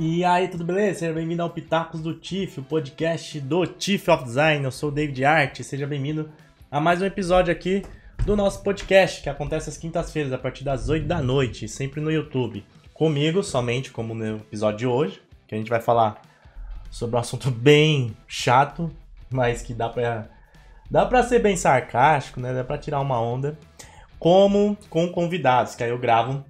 E aí, tudo beleza? Seja bem-vindo ao Pitacos do TIFF, o podcast do TIFF of Design. Eu sou o David Art, seja bem-vindo a mais um episódio aqui do nosso podcast, que acontece às quintas-feiras, a partir das 8 da noite, sempre no YouTube. Comigo, somente, como no episódio de hoje, que a gente vai falar sobre um assunto bem chato, mas que dá pra ser bem sarcástico, né? Dá pra tirar uma onda, como com convidados, que aí eu gravo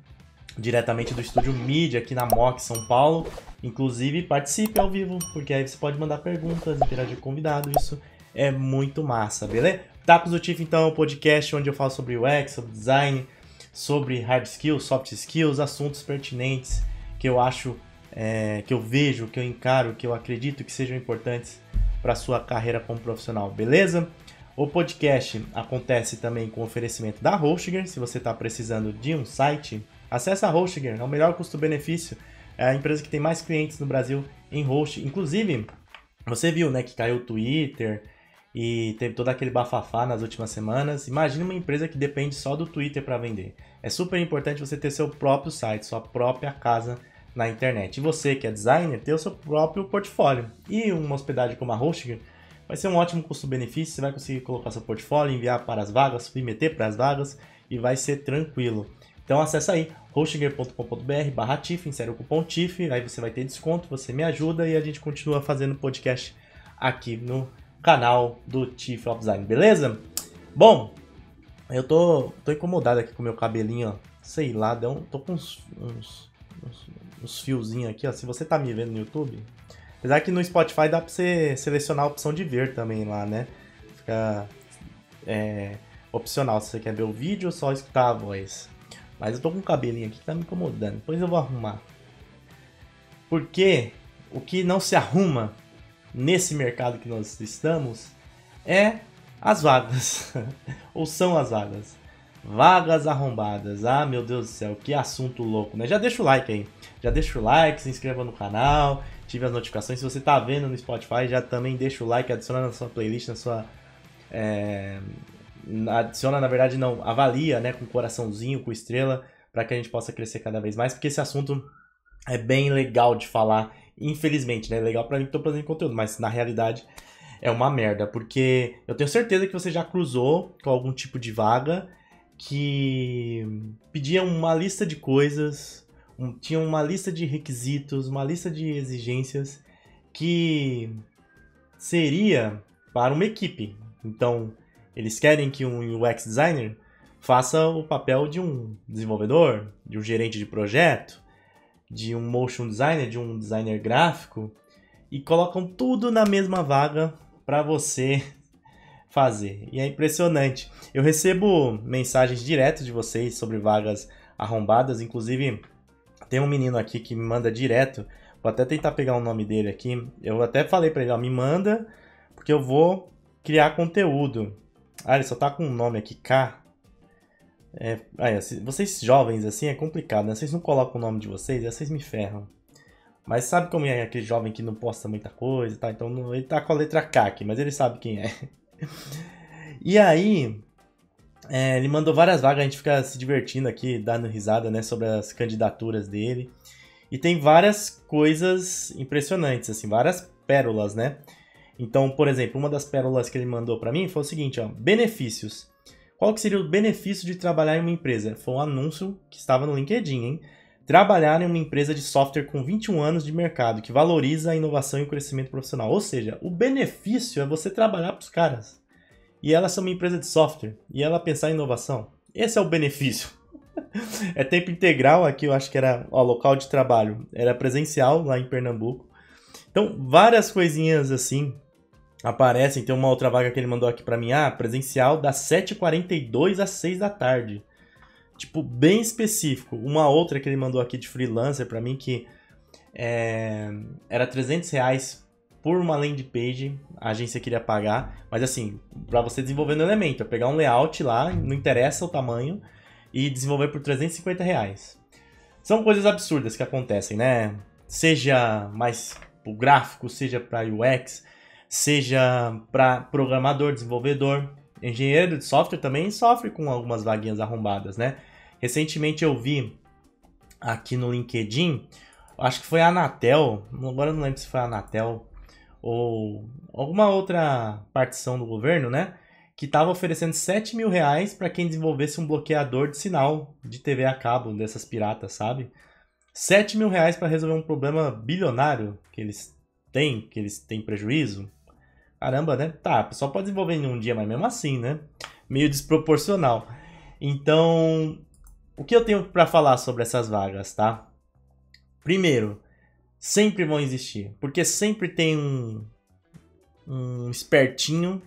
diretamente do estúdio Mídia aqui na MOC São Paulo. Inclusive, participe ao vivo, porque aí você pode mandar perguntas, interagir com convidado, isso é muito massa, beleza? Tacos do TIFF, então, é um podcast onde eu falo sobre UX, sobre design, sobre hard skills, soft skills, assuntos pertinentes que eu acho, que eu vejo, que eu encaro, que eu acredito que sejam importantes para a sua carreira como profissional, beleza? O podcast acontece também com oferecimento da HostGator. Se você está precisando de um site, acesse a HostGator, é o melhor custo-benefício, é a empresa que tem mais clientes no Brasil em host. Inclusive, você viu, né, que caiu o Twitter e teve todo aquele bafafá nas últimas semanas. Imagina uma empresa que depende só do Twitter para vender. É super importante você ter seu próprio site, sua própria casa na internet. E você que é designer, ter o seu próprio portfólio. E uma hospedagem como a HostGator vai ser um ótimo custo-benefício. Você vai conseguir colocar seu portfólio, enviar para as vagas, submeter para as vagas e vai ser tranquilo. Então acessa aí, hostgator.com.br/TIFF, insere o cupom TIFF, aí você vai ter desconto, você me ajuda e a gente continua fazendo podcast aqui no canal do TIFF of Design, beleza? Bom, eu tô incomodado aqui com o meu cabelinho, ó, sei lá, tô com uns fiozinhos aqui, ó, se você tá me vendo no YouTube, apesar que no Spotify dá pra você selecionar a opção de ver também lá, né? Fica opcional se você quer ver o vídeo ou só escutar a voz. Mas eu tô com um cabelinho aqui que tá me incomodando. Depois eu vou arrumar. Porque o que não se arruma nesse mercado que nós estamos é as vagas. Ou são as vagas. Vagas arrombadas. Ah, meu Deus do céu, que assunto louco, né? Já deixa o like aí. Já deixa o like, se inscreva no canal, ative as notificações. Se você tá vendo no Spotify, já também deixa o like, adiciona na sua playlist, na sua... adiciona, na verdade não, avalia, né, com coraçãozinho, com estrela, para que a gente possa crescer cada vez mais, porque esse assunto é bem legal de falar, infelizmente, né, legal para mim que tô produzindo conteúdo, mas na realidade é uma merda, porque eu tenho certeza que você já cruzou com algum tipo de vaga que pedia uma lista de coisas, tinha uma lista de requisitos, uma lista de exigências que seria para uma equipe. Então eles querem que um UX designer faça o papel de um desenvolvedor, de um gerente de projeto, de um motion designer, de um designer gráfico, e colocam tudo na mesma vaga para você fazer. E é impressionante. Eu recebo mensagens direto de vocês sobre vagas arrombadas, inclusive tem um menino aqui que me manda direto, vou até tentar pegar o nome dele aqui, eu até falei para ele, ó, me manda, porque eu vou criar conteúdo. Ah, ele só tá com um nome aqui, K. Vocês jovens assim é complicado, né? Vocês não colocam o nome de vocês, aí vocês me ferram. Mas sabe como é aquele jovem que não posta muita coisa, tá? Então ele tá com a letra K aqui, mas ele sabe quem é. E aí, ele mandou várias vagas, a gente fica se divertindo aqui, dando risada, né? Sobre as candidaturas dele. E tem várias coisas impressionantes, assim, várias pérolas, né? Então, por exemplo, uma das pérolas que ele mandou para mim foi o seguinte, ó, benefícios. Qual que seria o benefício de trabalhar em uma empresa? Foi um anúncio que estava no LinkedIn, hein? Trabalhar em uma empresa de software com 21 anos de mercado, que valoriza a inovação e o crescimento profissional. Ou seja, o benefício é você trabalhar para os caras. E ela é uma empresa de software, e ela pensar em inovação. Esse é o benefício. É tempo integral, aqui eu acho que era local de trabalho. Era presencial lá em Pernambuco. Então, várias coisinhas assim aparecem. Tem uma outra vaga que ele mandou aqui pra mim. Presencial das 7h42 às 6 da tarde. Tipo, bem específico. Uma outra que ele mandou aqui de freelancer pra mim que era R$300 por uma landing page. A agência queria pagar. Mas assim, pra você desenvolver no Elementor. Pegar um layout lá, não interessa o tamanho, e desenvolver por R$350. São coisas absurdas que acontecem, né? Seja mais o gráfico, seja para UX, seja para programador, desenvolvedor. Engenheiro de software também sofre com algumas vaguinhas arrombadas, né? Recentemente eu vi aqui no LinkedIn Acho que foi a Anatel, agora eu não lembro se foi a Anatel ou alguma outra partição do governo, né? Que estava oferecendo R$ 7.000 para quem desenvolvesse um bloqueador de sinal de TV a cabo dessas piratas, sabe? R$ 7.000 para resolver um problema bilionário que eles têm prejuízo. Caramba, né? Tá, a pessoa pode desenvolver em um dia, mas mesmo assim, né? Meio desproporcional. Então, o que eu tenho para falar sobre essas vagas, tá? Primeiro, sempre vão existir, porque sempre tem um espertinho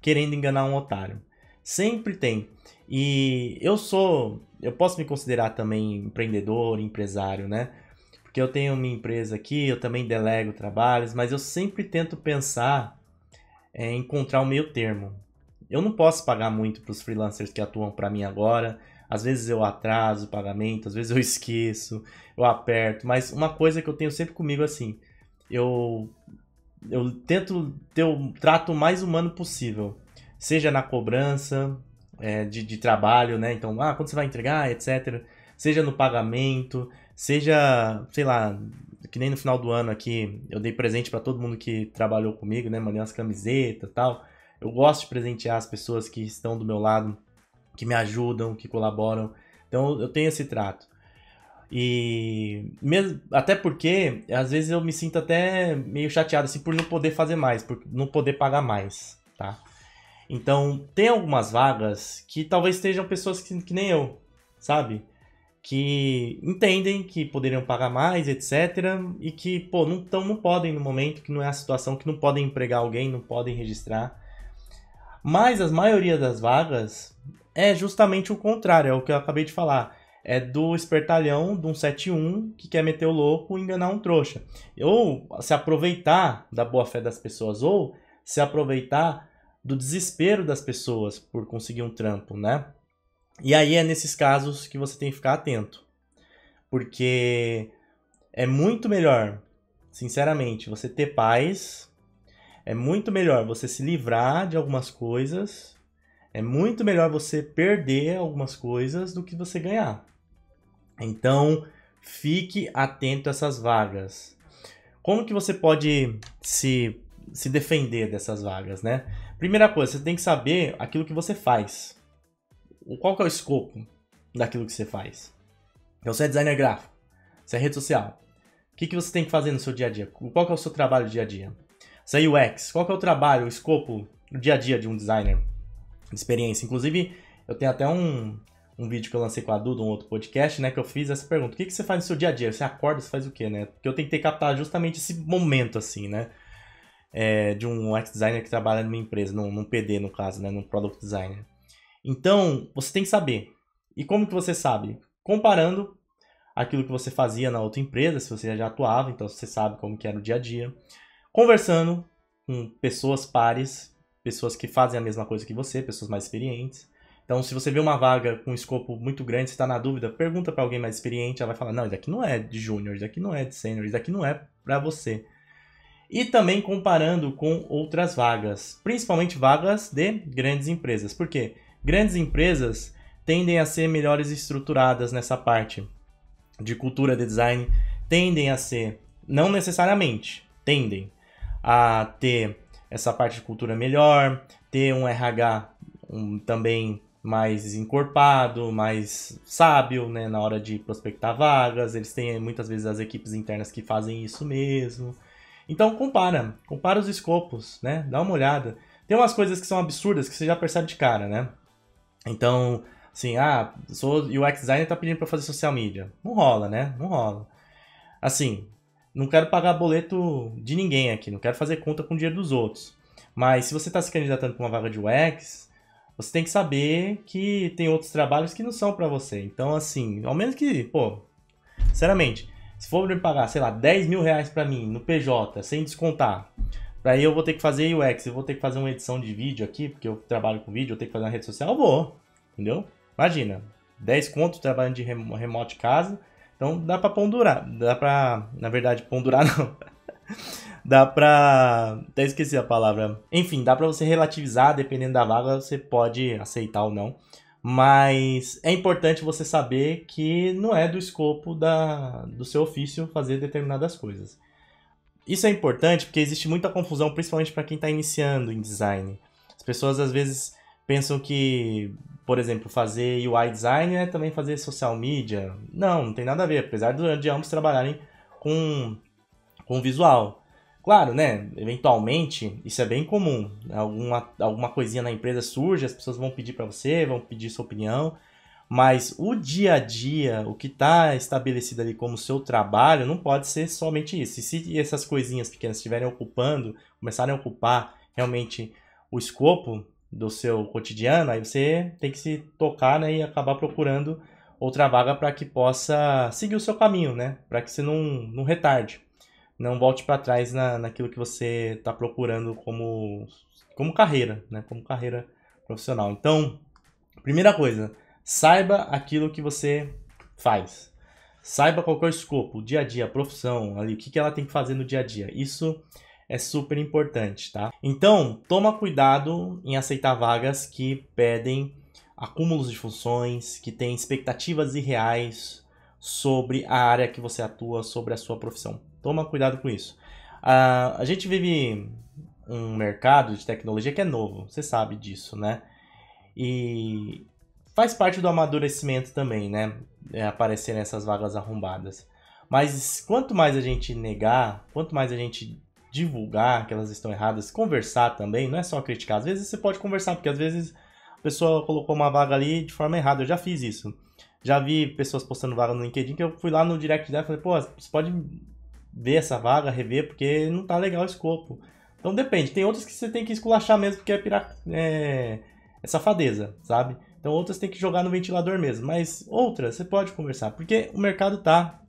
querendo enganar um otário. Sempre tem. E eu posso me considerar também empreendedor, empresário, né? Porque eu tenho minha empresa aqui, eu também delego trabalhos, mas eu sempre tento pensar em encontrar um meio termo. Eu não posso pagar muito para os freelancers que atuam para mim agora. Às vezes eu atraso o pagamento, às vezes eu esqueço, eu aperto. Mas uma coisa que eu tenho sempre comigo assim, eu, eu tento ter o trato mais humano possível. Seja na cobrança de trabalho, né? Então, quando você vai entregar, etc. Seja no pagamento, seja, sei lá, que nem no final do ano aqui, eu dei presente para todo mundo que trabalhou comigo, né? Mandei umas camisetas e tal. Eu gosto de presentear as pessoas que estão do meu lado, que me ajudam, que colaboram. Então eu tenho esse trato. E mesmo, até porque às vezes eu me sinto até meio chateado assim por não poder fazer mais, por não poder pagar mais, tá? Então tem algumas vagas que talvez estejam pessoas que nem eu, sabe? Que entendem que poderiam pagar mais, etc. E que, pô, não podem no momento, que não é a situação, que não podem empregar alguém, não podem registrar. Mas a maioria das vagas é justamente o contrário, é o que eu acabei de falar. É do espertalhão, de um 71, que quer meter o louco e enganar um trouxa. Ou se aproveitar da boa-fé das pessoas, ou se aproveitar do desespero das pessoas por conseguir um trampo, né? E aí é nesses casos que você tem que ficar atento. Porque é muito melhor, sinceramente, você ter paz. É muito melhor você se livrar de algumas coisas. É muito melhor você perder algumas coisas do que você ganhar. Então, fique atento a essas vagas. Como que você pode se defender dessas vagas, né? Primeira coisa, você tem que saber aquilo que você faz. Qual que é o escopo daquilo que você faz? Então, você é designer gráfico, você é rede social. O que você tem que fazer no seu dia a dia? Qual que é o seu trabalho dia a dia? Você é UX, qual que é o trabalho, o escopo, o dia a dia de um designer de experiência? Inclusive, eu tenho até um vídeo que eu lancei com a Duda, um outro podcast, né, que eu fiz essa pergunta. O que você faz no seu dia a dia? Você acorda, você faz o quê, né? Porque eu tentei captar justamente esse momento, assim, né? De um UX designer que trabalha numa empresa, num PD, no caso, né? Num product designer. Então, você tem que saber. E como que você sabe? Comparando aquilo que você fazia na outra empresa, se você já atuava, então você sabe como que era o dia a dia. Conversando com pessoas pares, pessoas que fazem a mesma coisa que você, pessoas mais experientes. Então, se você vê uma vaga com um escopo muito grande, você está na dúvida, pergunta para alguém mais experiente, ela vai falar, não, isso daqui não é de júnior, isso daqui não é de sênior, isso daqui não é para você. E também comparando com outras vagas, principalmente vagas de grandes empresas. Por quê? Grandes empresas tendem a ser melhores estruturadas nessa parte de cultura de design, tendem a ser, não necessariamente, tendem a ter essa parte de cultura melhor, ter um RH também mais encorpado, mais sábio, né, na hora de prospectar vagas. Eles têm muitas vezes as equipes internas que fazem isso mesmo. Então compara os escopos, né? Dá uma olhada. Tem umas coisas que são absurdas que você já percebe de cara, né? Então, assim, sou UX designer e tá pedindo pra fazer social media. Não rola, né? Não rola. Assim, não quero pagar boleto de ninguém aqui, não quero fazer conta com o dinheiro dos outros. Mas se você está se candidatando para uma vaga de UX, você tem que saber que tem outros trabalhos que não são para você. Então, assim, ao menos que, pô, sinceramente, se for me pagar, sei lá, R$ 10.000 para mim no PJ, sem descontar, aí eu vou ter que fazer UX, eu vou ter que fazer uma edição de vídeo aqui, porque eu trabalho com vídeo, eu tenho que fazer uma rede social, eu vou, entendeu? Imagina, 10 contos trabalhando de remoto de casa. Então dá pra ponderar, na verdade, ponderar não. Dá pra, até esqueci a palavra. Enfim, dá pra você relativizar, dependendo da vaga, você pode aceitar ou não. Mas é importante você saber que não é do escopo do seu ofício fazer determinadas coisas. Isso é importante porque existe muita confusão, principalmente para quem está iniciando em design. As pessoas às vezes pensam que, por exemplo, fazer UI design é também fazer social media. Não, não tem nada a ver, apesar de ambos trabalharem com visual. Claro, né? Eventualmente, isso é bem comum. Alguma coisinha na empresa surge, as pessoas vão pedir para você, vão pedir sua opinião. Mas o dia a dia, o que está estabelecido ali como seu trabalho, não pode ser somente isso. E se essas coisinhas pequenas estiverem ocupando, começarem a ocupar realmente o escopo do seu cotidiano, aí você tem que se tocar, né, e acabar procurando outra vaga para que possa seguir o seu caminho, né? Para que você não retarde, não volte para trás naquilo que você está procurando como carreira, né? Como carreira profissional. Então, primeira coisa, saiba aquilo que você faz. Saiba qual que é o escopo, o dia a dia, a profissão, ali, o que ela tem que fazer no dia a dia. Isso é super importante, tá? Então, toma cuidado em aceitar vagas que pedem acúmulos de funções, que têm expectativas irreais sobre a área que você atua, sobre a sua profissão. Toma cuidado com isso. A gente vive um mercado de tecnologia que é novo, você sabe disso, né? E faz parte do amadurecimento também, né? Aparecerem essas vagas arrombadas. Mas quanto mais a gente negar, quanto mais a gente divulgar que elas estão erradas, conversar também, não é só criticar. Às vezes você pode conversar, porque às vezes a pessoa colocou uma vaga ali de forma errada. Eu já fiz isso. Já vi pessoas postando vaga no LinkedIn que eu fui lá no direct dela e falei, pô, você pode ver essa vaga, rever, porque não tá legal o escopo. Então depende. Tem outras que você tem que esculachar mesmo, porque é safadeza, sabe? Então outras tem que jogar no ventilador mesmo. Mas outras você pode conversar, porque o mercado tá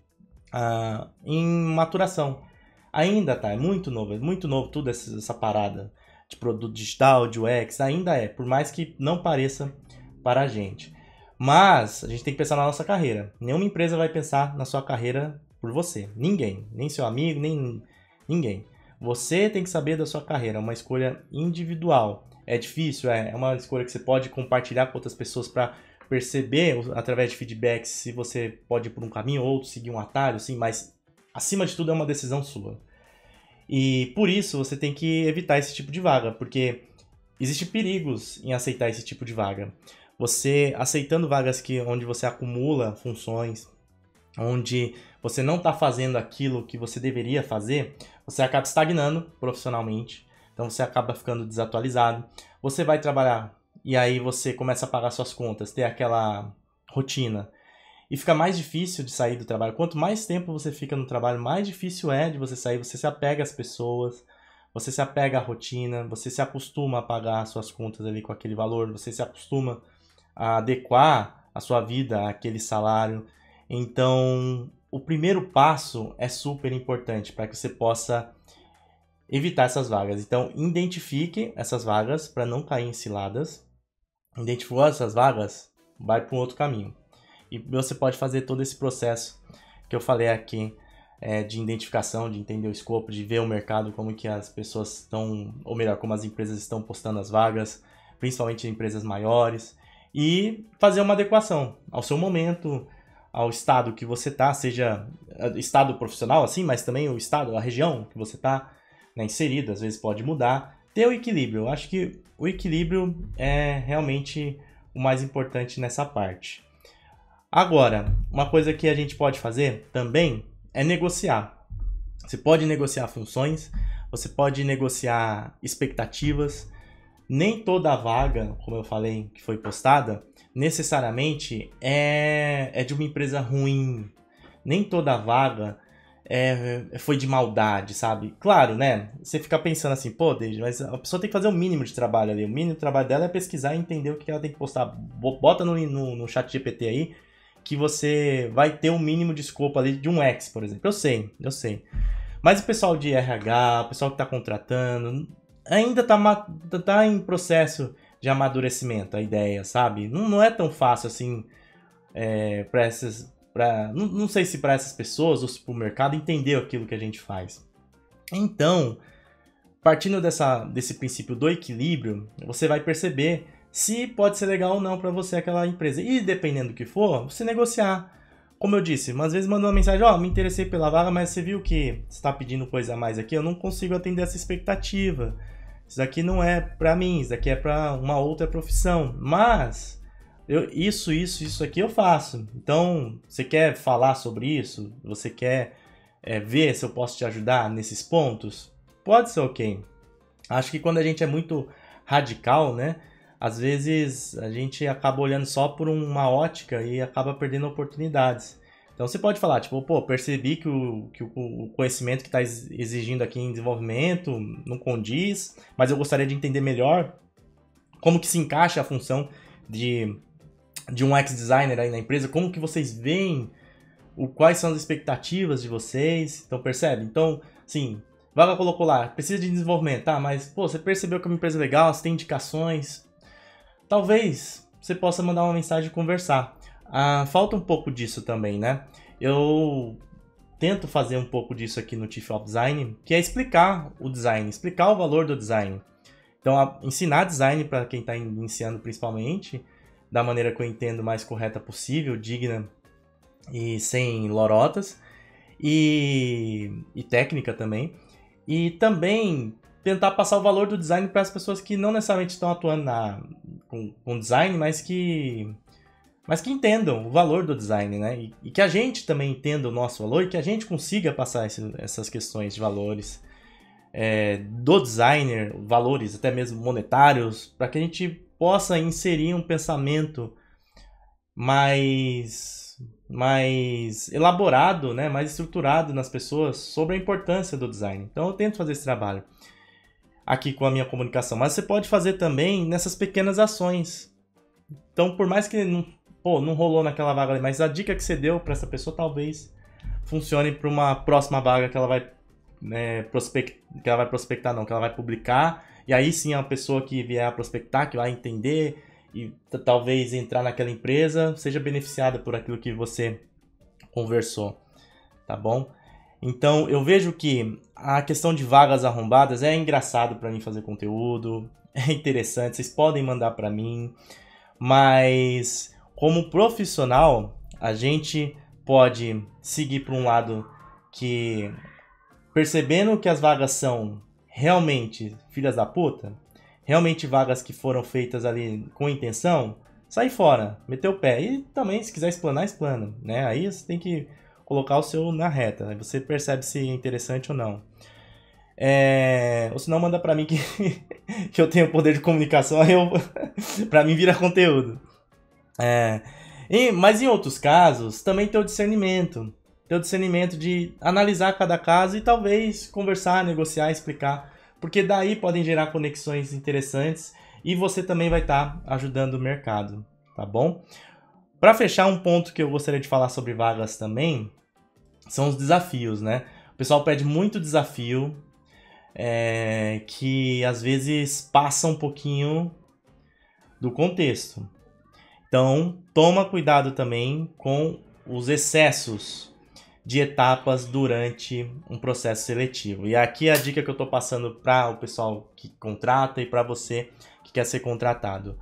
em maturação. Ainda tá, é muito novo tudo essa parada de produto digital, de UX, ainda é, por mais que não pareça para a gente. Mas a gente tem que pensar na nossa carreira. Nenhuma empresa vai pensar na sua carreira por você. Ninguém, nem seu amigo, nem ninguém. Você tem que saber da sua carreira, é uma escolha individual. É difícil, é uma escolha que você pode compartilhar com outras pessoas para perceber, através de feedbacks, se você pode ir por um caminho ou outro, seguir um atalho, sim, mas acima de tudo é uma decisão sua. E por isso você tem que evitar esse tipo de vaga, porque existem perigos em aceitar esse tipo de vaga. Você aceitando vagas onde você acumula funções, onde você não está fazendo aquilo que você deveria fazer, você acaba estagnando profissionalmente, então você acaba ficando desatualizado. Você vai trabalhar e aí você começa a pagar suas contas, ter aquela rotina. E fica mais difícil de sair do trabalho. Quanto mais tempo você fica no trabalho, mais difícil é de você sair. Você se apega às pessoas, você se apega à rotina, você se acostuma a pagar suas contas ali com aquele valor, você se acostuma a adequar a sua vida àquele salário. Então, o primeiro passo é super importante para que você possa evitar essas vagas. Então, identifique essas vagas para não cair em ciladas. Identificou essas vagas, vai para um outro caminho. E você pode fazer todo esse processo que eu falei aqui, de identificação, de entender o escopo, de ver o mercado, como que as pessoas estão, ou melhor, como as empresas estão postando as vagas, principalmente empresas maiores, e fazer uma adequação ao seu momento, ao estado que você está, seja estado profissional assim, mas também o estado, a região que você está, né, inserido, às vezes pode mudar. Ter o equilíbrio, eu acho que o equilíbrio é realmente o mais importante nessa parte. Agora, uma coisa que a gente pode fazer também é negociar. Você pode negociar funções, você pode negociar expectativas. Nem toda vaga, como eu falei, que foi postada, necessariamente é de uma empresa ruim. Nem toda vaga foi de maldade, sabe? Claro, né? Você fica pensando assim, pô, David, mas a pessoa tem que fazer o mínimo de trabalho ali. O mínimo de trabalho dela é pesquisar e entender o que ela tem que postar. Bota no chat GPT aí, que você vai ter um mínimo de escopo ali de um X, por exemplo. Eu sei. Mas o pessoal de RH, o pessoal que está contratando, ainda tá em processo de amadurecimento a ideia, sabe? Não é tão fácil assim para essas... não sei se para essas pessoas ou se para o mercado entender aquilo que a gente faz. Então, partindo desse princípio do equilíbrio, você vai perceber se pode ser legal ou não para você aquela empresa. E dependendo do que for, você negociar. Como eu disse, às vezes manda uma mensagem, me interessei pela vaga, mas você viu que você está pedindo coisa a mais aqui, eu não consigo atender essa expectativa. Isso aqui não é para mim, isso aqui é para uma outra profissão. Mas isso aqui eu faço. Então, você quer falar sobre isso? Você quer ver se eu posso te ajudar nesses pontos? Pode ser ok. Acho que quando a gente é muito radical, né? Às vezes a gente acaba olhando só por uma ótica e acaba perdendo oportunidades. Então você pode falar, tipo, percebi que o conhecimento que está exigindo aqui em desenvolvimento não condiz, mas eu gostaria de entender melhor como que se encaixa a função de um UX designer aí na empresa, como que vocês veem, quais são as expectativas de vocês. Então percebe? Então, sim, vaga colocou lá, precisa de desenvolvimento, tá? Mas, você percebeu que é uma empresa legal, você tem indicações. Talvez você possa mandar uma mensagem e conversar. Falta um pouco disso também, né? Eu tento fazer um pouco disso aqui no Chief of Design, que é explicar o design, explicar o valor do design. Então, ensinar design para quem está iniciando principalmente, da maneira que eu entendo mais correta possível, digna e sem lorotas, e técnica também. E também tentar passar o valor do design para as pessoas que não necessariamente estão atuando com design, mas que entendam o valor do design, né? E que a gente também entenda o nosso valor e que a gente consiga passar essas questões de valores do designer, valores até mesmo monetários, para que a gente possa inserir um pensamento mais elaborado, né? Mais estruturado nas pessoas sobre a importância do design. Então eu tento fazer esse trabalho aqui com a minha comunicação, mas você pode fazer também nessas pequenas ações. Então, por mais que não rolou naquela vaga ali, mas a dica que você deu para essa pessoa talvez funcione para uma próxima vaga que ela vai prospectar, não, que ela vai publicar, e aí sim a pessoa que vier a prospectar, que vai entender e talvez entrar naquela empresa, seja beneficiada por aquilo que você conversou, tá bom? Então, eu vejo que a questão de vagas arrombadas é engraçado para mim fazer conteúdo, é interessante, vocês podem mandar para mim, mas como profissional, a gente pode seguir para um lado que, percebendo que as vagas são realmente filhas da puta, realmente vagas que foram feitas ali com intenção, sai fora, meter o pé. E também, se quiser explanar, explana, né? Aí você tem que colocar o seu na reta, aí você percebe se é interessante ou não. Ou se não, manda pra mim que, que eu tenho poder de comunicação, aí pra mim vira conteúdo. Mas em outros casos, também tem o discernimento. Tem o discernimento de analisar cada caso e talvez conversar, negociar, explicar. Porque daí podem gerar conexões interessantes e você também vai estar ajudando o mercado, tá bom? Para fechar, um ponto que eu gostaria de falar sobre vagas também são os desafios, né? O pessoal pede muito desafio, que às vezes passa um pouquinho do contexto. Então, toma cuidado também com os excessos de etapas durante um processo seletivo. E aqui é a dica que eu estou passando para o pessoal que contrata e para você que quer ser contratado.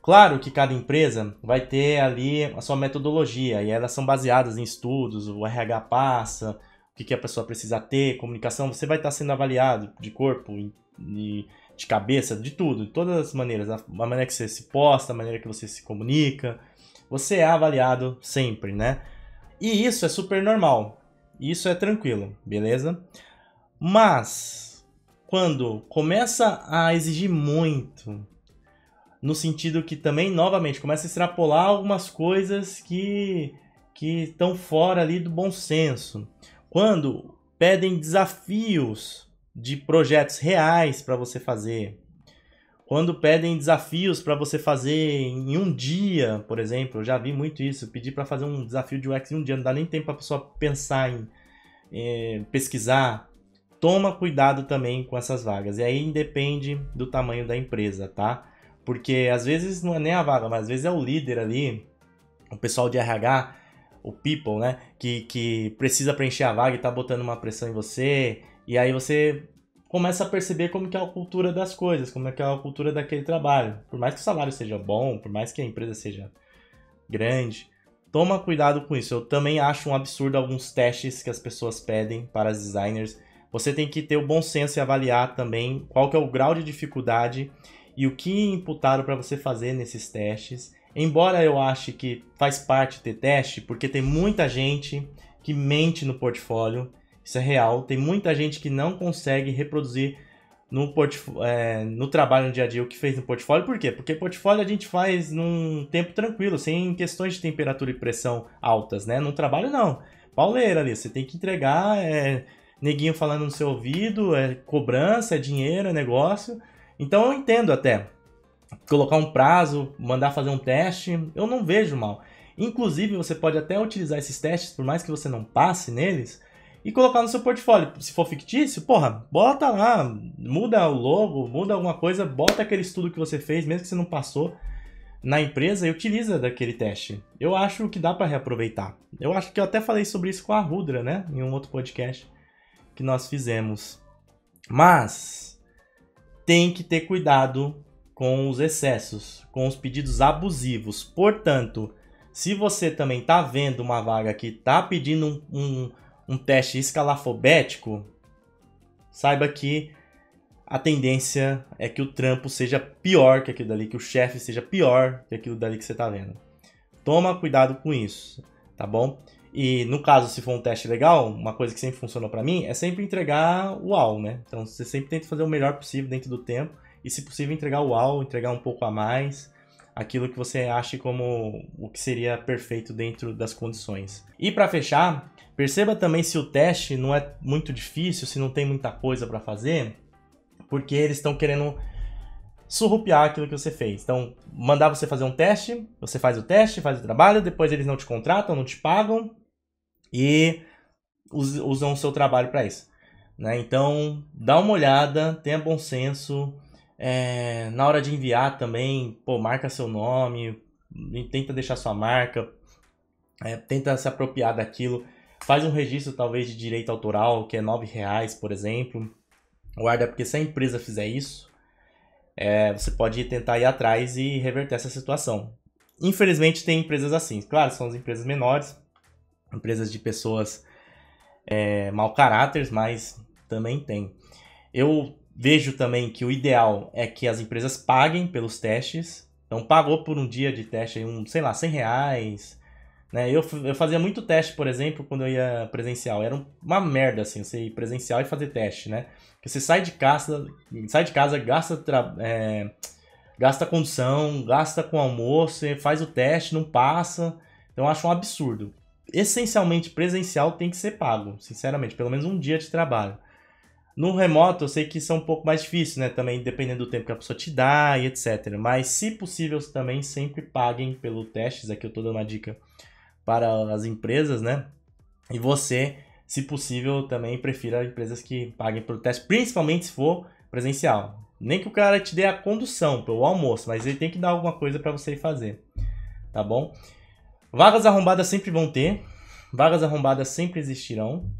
Claro que cada empresa vai ter ali a sua metodologia e elas são baseadas em estudos, o RH passa, o que a pessoa precisa ter, comunicação, você vai estar sendo avaliado de corpo, de cabeça, de tudo, de todas as maneiras, a maneira que você se posta, a maneira que você se comunica, você é avaliado sempre, né? E isso é super normal, isso é tranquilo, beleza? Mas, quando começa a exigir muito, no sentido que também, novamente, começa a extrapolar algumas coisas que estão fora ali do bom senso. Quando pedem desafios de projetos reais para você fazer. Quando pedem desafios para você fazer em um dia, por exemplo, eu já vi muito isso, pedir para fazer um desafio de UX em um dia, não dá nem tempo para a pessoa pensar em pesquisar. Toma cuidado também com essas vagas, e aí depende do tamanho da empresa, tá? Porque às vezes não é nem a vaga, mas às vezes é o líder ali, o pessoal de RH, o people, né, que precisa preencher a vaga e tá botando uma pressão em você, e aí você começa a perceber como que é a cultura das coisas, como é que é a cultura daquele trabalho. Por mais que o salário seja bom, por mais que a empresa seja grande, toma cuidado com isso. Eu também acho um absurdo alguns testes que as pessoas pedem para os designers. Você tem que ter o bom senso e avaliar também qual que é o grau de dificuldade e o que imputaram para você fazer nesses testes. Embora eu ache que faz parte ter teste, porque tem muita gente que mente no portfólio, isso é real. Tem muita gente que não consegue reproduzir no trabalho no dia a dia o que fez no portfólio. Por quê? Porque portfólio a gente faz num tempo tranquilo, sem questões de temperatura e pressão altas, né? No trabalho não. Pauleira ali, você tem que entregar, neguinho falando no seu ouvido, cobrança, é dinheiro, é negócio. Então eu entendo até colocar um prazo, mandar fazer um teste, eu não vejo mal. Inclusive você pode até utilizar esses testes, por mais que você não passe neles, e colocar no seu portfólio. Se for fictício, porra, bota lá, muda o logo, muda alguma coisa, bota aquele estudo que você fez, mesmo que você não passou na empresa, e utiliza daquele teste. Eu acho que dá para reaproveitar. Eu acho que eu até falei sobre isso com a Rudra, né, em um outro podcast que nós fizemos. Mas tem que ter cuidado com os excessos, com os pedidos abusivos. Portanto, se você também está vendo uma vaga que está pedindo um teste escalafobético, saiba que a tendência é que o trampo seja pior que aquilo dali, que o chefe seja pior que aquilo dali que você está vendo. Toma cuidado com isso, tá bom? E no caso, se for um teste legal, uma coisa que sempre funcionou para mim é sempre entregar o UAU, né? Então você sempre tenta fazer o melhor possível dentro do tempo e, se possível, entregar o UAU, entregar um pouco a mais, aquilo que você ache como o que seria perfeito dentro das condições. E para fechar, perceba também se o teste não é muito difícil, se não tem muita coisa para fazer, porque eles estão querendo surrupiar aquilo que você fez. Então, mandar você fazer um teste, você faz o teste, faz o trabalho, depois eles não te contratam, não te pagam e usam o seu trabalho para isso, né? Então, dá uma olhada, tenha bom senso. Na hora de enviar também, marca seu nome, tenta deixar sua marca, tenta se apropriar daquilo, faz um registro talvez de direito autoral, que é R$9, por exemplo. Guarda, porque se a empresa fizer isso, você pode tentar ir atrás e reverter essa situação. Infelizmente tem empresas assim, claro, são as empresas menores, empresas de pessoas mau caráter, mas também tem. Eu vejo também que o ideal é que as empresas paguem pelos testes. Então, pagou por um dia de teste, sei lá, R$100, né? Eu fazia muito teste, por exemplo, quando eu ia presencial. Era uma merda, assim, você ir presencial e fazer teste, né? Porque você sai de casa, gasta condução, gasta com almoço, você faz o teste, não passa. Então, eu acho um absurdo. Essencialmente, presencial tem que ser pago, sinceramente, pelo menos um dia de trabalho. No remoto, eu sei que isso é um pouco mais difícil, né? Também dependendo do tempo que a pessoa te dá e etc. Mas, se possível, também sempre paguem pelo testes. Aqui eu tô dando uma dica para as empresas, né? E você, se possível, também prefira empresas que paguem pelo teste, principalmente se for presencial. Nem que o cara te dê a condução pelo almoço, mas ele tem que dar alguma coisa para você ir fazer, tá bom? Vagas arrombadas sempre vão ter, vagas arrombadas sempre existirão,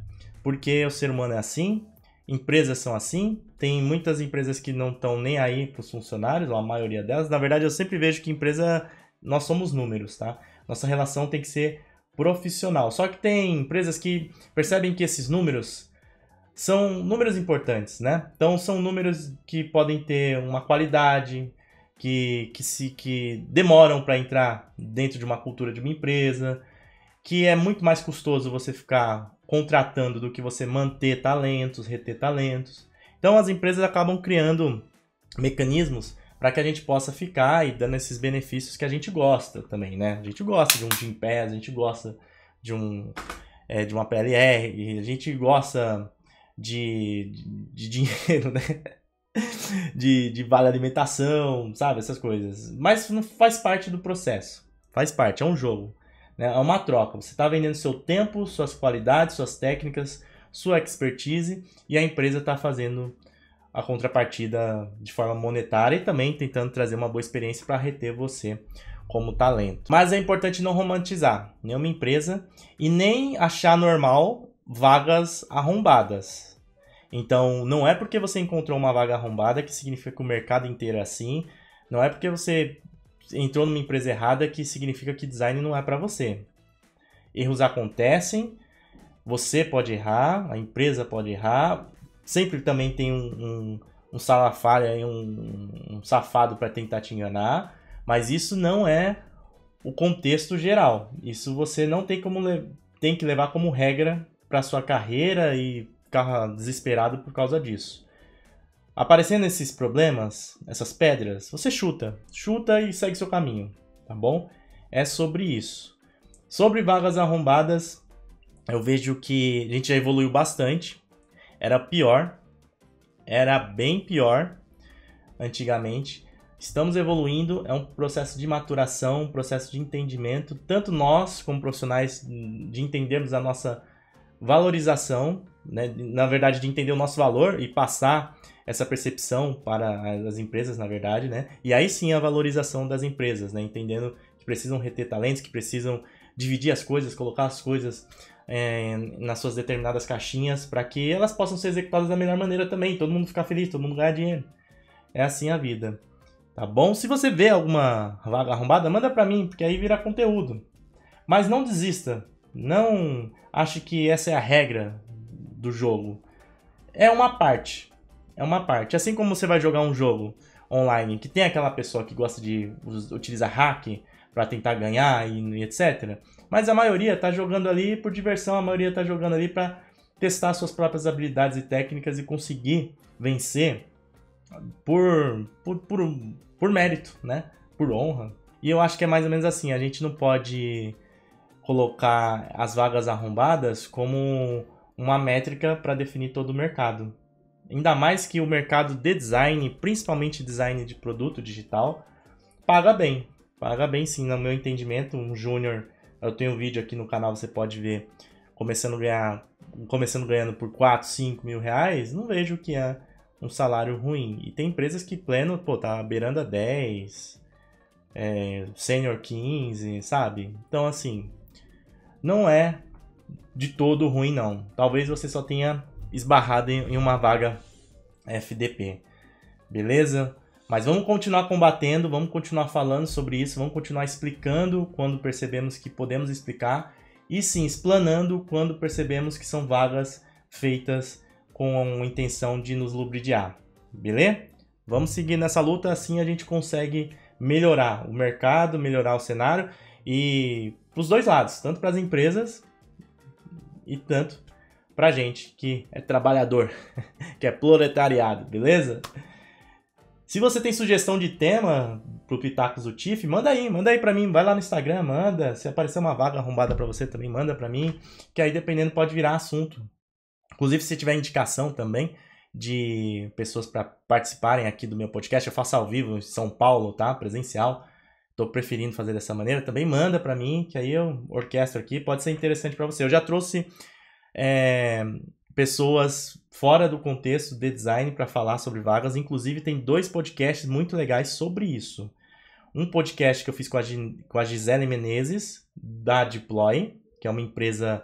porque o ser humano é assim. Empresas são assim, tem muitas empresas que não estão nem aí para os funcionários, ou a maioria delas. Na verdade, eu sempre vejo que empresa, nós somos números, tá? Nossa relação tem que ser profissional. Só que tem empresas que percebem que esses números são números importantes, né? Então, são números que podem ter uma qualidade, que demoram para entrar dentro de uma cultura de uma empresa, que é muito mais custoso você ficar contratando do que você manter talentos, reter talentos. Então as empresas acabam criando mecanismos para que a gente possa ficar e dando esses benefícios que a gente gosta também, né? A gente gosta de um Gympass, a gente gosta de uma PLR, a gente gosta de dinheiro, né? De vale alimentação, sabe? Essas coisas. Mas não faz parte do processo. Faz parte, é um jogo. É uma troca. Você está vendendo seu tempo, suas qualidades, suas técnicas, sua expertise, e a empresa está fazendo a contrapartida de forma monetária e também tentando trazer uma boa experiência para reter você como talento. Mas é importante não romantizar nenhuma empresa e nem achar normal vagas arrombadas. Então, não é porque você encontrou uma vaga arrombada que significa que o mercado inteiro é assim. Não é porque você entrou numa empresa errada que significa que design não é para você. Erros acontecem, você pode errar, a empresa pode errar. Sempre também tem um salafrário aí, um safado para tentar te enganar. Mas isso não é o contexto geral. Isso você não tem tem que levar como regra para sua carreira e ficar desesperado por causa disso. Aparecendo esses problemas, essas pedras, você chuta e segue seu caminho, tá bom? É sobre isso. Sobre vagas arrombadas, eu vejo que a gente já evoluiu bastante. Era pior, era bem pior antigamente. Estamos evoluindo, é um processo de maturação, um processo de entendimento, tanto nós como profissionais, de entendermos a nossa valorização, né? Na verdade, de entender o nosso valor e passar essa percepção para as empresas, na verdade, né? E aí sim a valorização das empresas, né? Entendendo que precisam reter talentos, que precisam dividir as coisas, colocar as coisas nas suas determinadas caixinhas para que elas possam ser executadas da melhor maneira também, todo mundo ficar feliz, todo mundo ganhar dinheiro. É assim a vida. Tá bom? Se você vê alguma vaga arrombada, manda pra mim, porque aí vira conteúdo. Mas não desista. Não ache que essa é a regra do jogo. É uma parte. É uma parte. Assim como você vai jogar um jogo online que tem aquela pessoa que gosta de utilizar hack pra tentar ganhar e etc. Mas a maioria tá jogando ali por diversão, a maioria tá jogando ali pra testar suas próprias habilidades e técnicas e conseguir vencer por mérito, né? Por honra. E eu acho que é mais ou menos assim, a gente não pode colocar as vagas arrombadas como uma métrica para definir todo o mercado. Ainda mais que o mercado de design, principalmente design de produto digital, paga bem. Paga bem sim, no meu entendimento. Um júnior, eu tenho um vídeo aqui no canal, você pode ver, começando ganhando por 4, 5 mil reais, não vejo que é um salário ruim. E tem empresas que pleno, tá beirando a 10, sênior 15, sabe? Então, assim, não é de todo ruim, não. Talvez você só tenha esbarrado em uma vaga FDP, beleza? Mas vamos continuar combatendo, vamos continuar falando sobre isso, vamos continuar explicando quando percebemos que podemos explicar e sim, explanando quando percebemos que são vagas feitas com a intenção de nos ludibriar, beleza? Vamos seguir nessa luta, assim a gente consegue melhorar o mercado, melhorar o cenário e para os dois lados, tanto para as empresas e tanto para a gente que é trabalhador, que é proletariado, beleza? Se você tem sugestão de tema pro Pitacos do TIFF, manda aí pra mim, vai lá no Instagram, manda. Se aparecer uma vaga arrombada pra você também, manda pra mim, que aí dependendo pode virar assunto. Inclusive, se tiver indicação também de pessoas para participarem aqui do meu podcast, eu faço ao vivo em São Paulo, tá? Presencial. Tô preferindo fazer dessa maneira, também manda pra mim, que aí eu orquestro aqui, pode ser interessante pra você. Eu já trouxe pessoas fora do contexto de design para falar sobre vagas. Inclusive, tem 2 podcasts muito legais sobre isso. Um podcast que eu fiz com a Gisele Menezes, da Deploy, que é uma empresa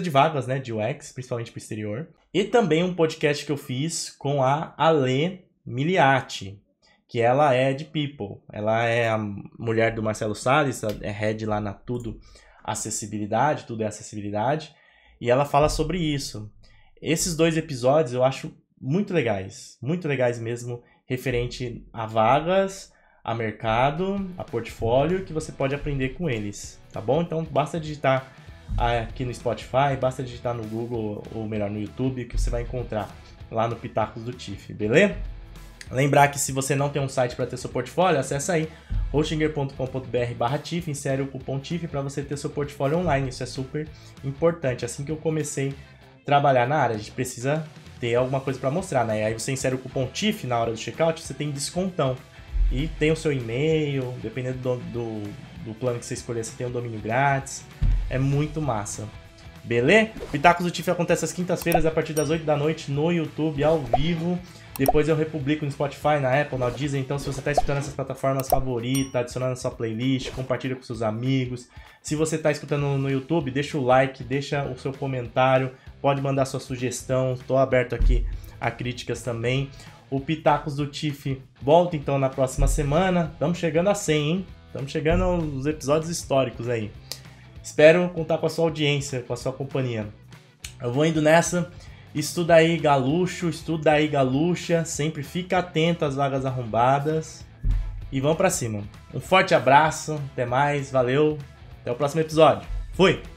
de vagas, né, de UX, principalmente para o exterior. E também um podcast que eu fiz com a Ale Miliati, que ela é de People. Ela é a mulher do Marcelo Salles, é head lá na Tudo Acessibilidade, Tudo é Acessibilidade. E ela fala sobre isso. Esses 2 episódios eu acho muito legais mesmo, referente a vagas, a mercado, a portfólio, que você pode aprender com eles, tá bom? Então basta digitar aqui no Spotify, basta digitar no Google, ou melhor, no YouTube, que você vai encontrar lá no Pitacos do TIFF, beleza? Lembrar que se você não tem um site para ter seu portfólio, acessa aí hostinger.com.br/TIFF, insere o cupom TIFF para você ter seu portfólio online. Isso é super importante. Assim que eu comecei a trabalhar na área, a gente precisa ter alguma coisa para mostrar, né? Aí você insere o cupom TIFF na hora do checkout, você tem descontão. E tem o seu e-mail, dependendo do plano que você escolher, você tem um domínio grátis. É muito massa. Beleza? Pitacos do TIFF acontece às quintas-feiras a partir das 8 da noite no YouTube, ao vivo. Depois eu republico no Spotify, na Apple, na Deezer. Então, se você está escutando essas plataformas favoritas, adicionando a sua playlist, compartilha com seus amigos. Se você está escutando no YouTube, deixa o like, deixa o seu comentário, pode mandar sua sugestão, estou aberto aqui a críticas também. O Pitacos do Tiff volta então na próxima semana. Estamos chegando a 100, hein? Estamos chegando aos episódios históricos aí. Espero contar com a sua audiência, com a sua companhia. Eu vou indo nessa. Estuda aí, galucho, estuda aí, galucha. Sempre fica atento às vagas arrombadas. E vamos pra cima. Um forte abraço, até mais, valeu. Até o próximo episódio. Fui!